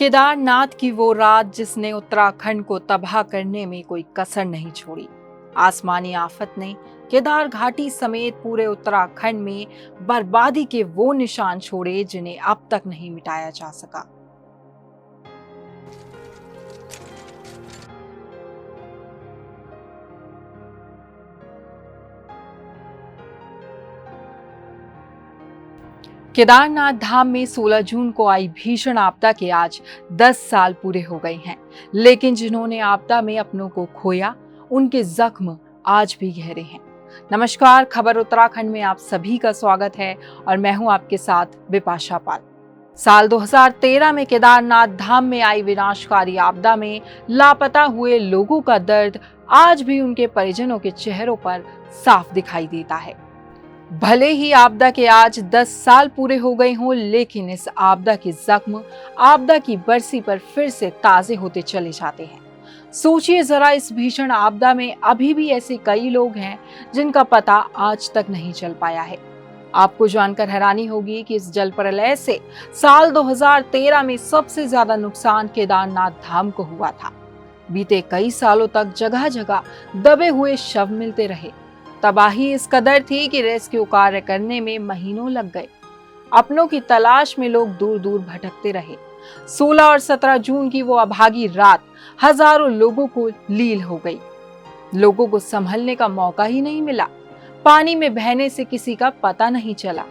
केदारनाथ की वो रात जिसने उत्तराखंड को तबाह करने में कोई कसर नहीं छोड़ी। आसमानी आफत ने केदार घाटी समेत पूरे उत्तराखंड में बर्बादी के वो निशान छोड़े जिन्हें अब तक नहीं मिटाया जा सका। केदारनाथ धाम में 16 जून को आई भीषण आपदा के आज 10 साल पूरे हो गए हैं, लेकिन जिन्होंने आपदा में अपनों को खोया, उनके जख्म आज भी गहरे हैं। नमस्कार, खबर उत्तराखंड में आप सभी का स्वागत है और मैं हूं आपके साथ बिपाशा पाल। साल 2013 में केदारनाथ धाम में आई विनाशकारी आपदा में लापता हुए लोगों का दर्द आज भी उनके परिजनों के चेहरों पर साफ दिखाई देता है। भले ही आपदा के आज 10 साल पूरे हो गए हों, लेकिन इस आपदा के जख्म आपदा की बरसी पर फिर से ताजे होते चले जाते हैं। सोचिए जरा, इस भीषण आपदा में अभी भी ऐसे कई लोग हैं जिनका पता आज तक नहीं चल पाया है। आपको जानकर हैरानी होगी कि इस जल प्रलय से साल 2013 में सबसे ज्यादा नुकसान केदारनाथ धाम को हुआ था। बीते कई सालों तक जगह जगह दबे हुए शव मिलते रहे। तबाही इस कदर थी कि रेस्क्यू कार्य करने में महीनों लग गए। अपनों की तलाश में लोग दूर दूर भटकते रहे। 16 और 17 जून की वो अभागी रात हजारों लोगों को लील हो गई। लोगों को संभलने का मौका ही नहीं मिला। पानी में बहने से किसी का पता नहीं चला।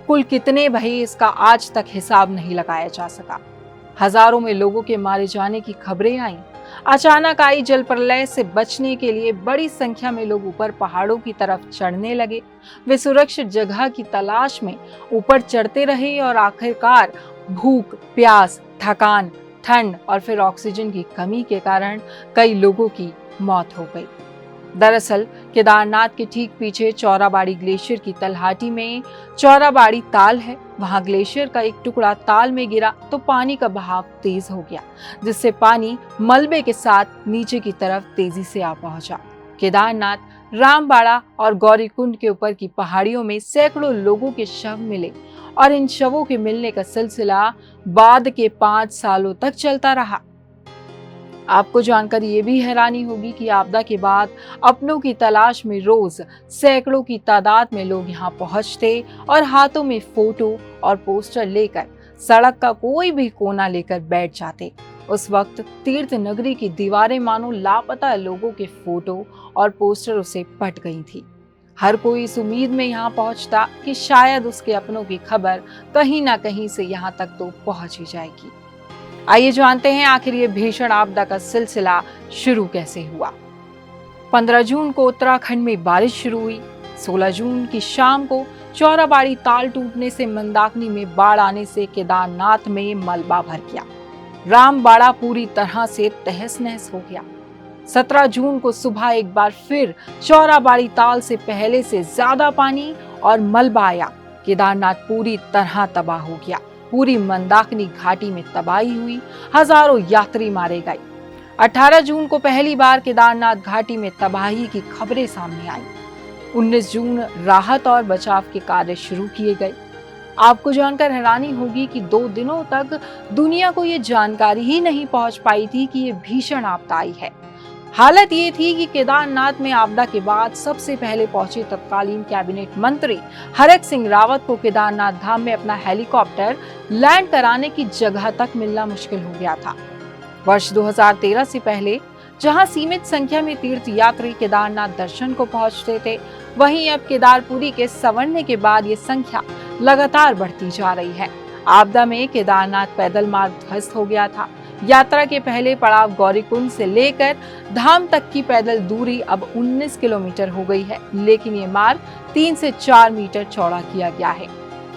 कुल कितने बहे इसका आज तक हिसाब नहीं लगाया जा सका। हजारों में लोगों के मारे जाने की खबरें आईं। अचानक आई जल प्रलय से बचने के लिए बड़ी संख्या में लोग ऊपर पहाड़ों की तरफ चढ़ने लगे। वे सुरक्षित जगह की तलाश में ऊपर चढ़ते रहे और आखिरकार भूख, प्यास, थकान, ठंड और फिर ऑक्सीजन की कमी के कारण कई लोगों की मौत हो गई। दरअसल केदारनाथ के ठीक पीछे चौराबाड़ी ग्लेशियर की तलहटी में चौराबाड़ी ताल है। वहां ग्लेशियर का एक टुकड़ा ताल में गिरा तो पानी का बहाव तेज हो गया, जिससे पानी मलबे के साथ नीचे की तरफ तेजी से आ पहुंचा। केदारनाथ, रामबाड़ा और गौरीकुंड के ऊपर की पहाड़ियों में सैकड़ों लोगों के शव मिले और इन शवों के मिलने का सिलसिला बाद के 5 सालों तक चलता रहा। आपको जानकर ये भी हैरानी होगी कि आपदा के बाद अपनों की तलाश में रोज सैकड़ों की तादाद में लोग यहाँ पहुंचते और हाथों में फोटो और पोस्टर लेकर सड़क का कोई भी कोना लेकर बैठ जाते। उस वक्त तीर्थ नगरी की दीवारें मानो लापता लोगों के फोटो और पोस्टरों से पट गई थी। हर कोई इस उम्मीद में यहाँ पहुंचता कि शायद उसके अपनों की खबर कहीं ना कहीं से यहाँ तक तो पहुंच ही जाएगी। आइए जानते हैं आखिर ये भीषण आपदा का सिलसिला शुरू कैसे हुआ। 15 जून को उत्तराखंड में बारिश शुरू हुई। 16 जून की शाम को चौराबाड़ी ताल टूटने से मंदाकिनी में बाढ़ आने से केदारनाथ में मलबा भर गया। रामबाड़ा पूरी तरह से तहस नहस हो गया। 17 जून को सुबह एक बार फिर चौराबाड़ी ताल से पहले से ज्यादा पानी और मलबा आया। केदारनाथ पूरी तरह तबाह हो गया। पूरी मंदाकिनी घाटी में तबाही हुई। हजारों यात्री मारे गए। 18 जून को पहली बार केदारनाथ घाटी में तबाही की खबरें सामने आई। 19 जून राहत और बचाव के कार्य शुरू किए गए। आपको जानकर हैरानी होगी कि 2 दिनों तक दुनिया को ये जानकारी ही नहीं पहुंच पाई थी कि ये भीषण आपदा आई है। हालत ये थी कि केदारनाथ में आपदा के बाद सबसे पहले पहुंचे तत्कालीन कैबिनेट मंत्री हरक सिंह रावत को केदारनाथ धाम में अपना हेलीकॉप्टर लैंड कराने की जगह तक मिलना मुश्किल हो गया था। वर्ष 2013 से पहले जहां सीमित संख्या में तीर्थ यात्री केदारनाथ दर्शन को पहुंचते थे, वहीं अब केदारपुरी के संवरने के बाद ये संख्या लगातार बढ़ती जा रही है। आपदा में केदारनाथ पैदल मार्ग ध्वस्त हो गया था। यात्रा के पहले पड़ाव गौरीकुंड से लेकर धाम तक की पैदल दूरी अब 19 किलोमीटर हो गई है, लेकिन ये मार्ग 3 से 4 मीटर चौड़ा किया गया है।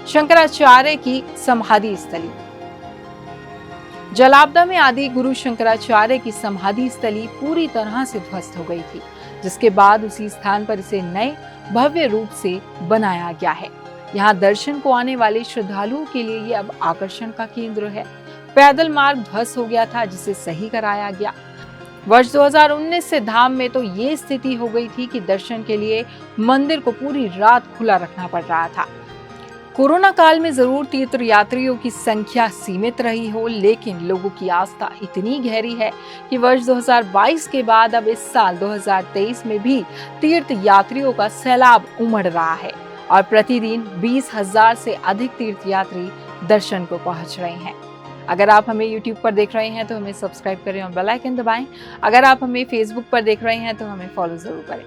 शंकराचार्य की समाधि स्थली। जलापदा में आदि गुरु शंकराचार्य की समाधि स्थली पूरी तरह से ध्वस्त हो गई थी, जिसके बाद उसी स्थान पर इसे नए भव्य रूप से बनाया गया है। यहाँ दर्शन को आने वाले श्रद्धालुओं के लिए ये अब आकर्षण का केंद्र है। पैदल मार्ग ध्वस्त हो गया था, जिसे सही कराया गया। वर्ष 2019 से धाम में तो ये स्थिति हो गई थी कि दर्शन के लिए मंदिर को पूरी रात खुला रखना पड़ रहा था। कोरोना काल में जरूर तीर्थयात्रियों की संख्या सीमित रही हो, लेकिन लोगों की आस्था इतनी गहरी है कि वर्ष 2022 के बाद अब इस साल 2023 में भी तीर्थ यात्रियों का सैलाब उमड़ रहा है और प्रतिदिन 20,000 से अधिक तीर्थयात्री दर्शन को पहुंच रहे हैं। अगर आप हमें YouTube पर देख रहे हैं तो हमें सब्सक्राइब करें और बेल आइकन दबाएं। अगर आप हमें Facebook पर देख रहे हैं तो हमें फॉलो जरूर करें।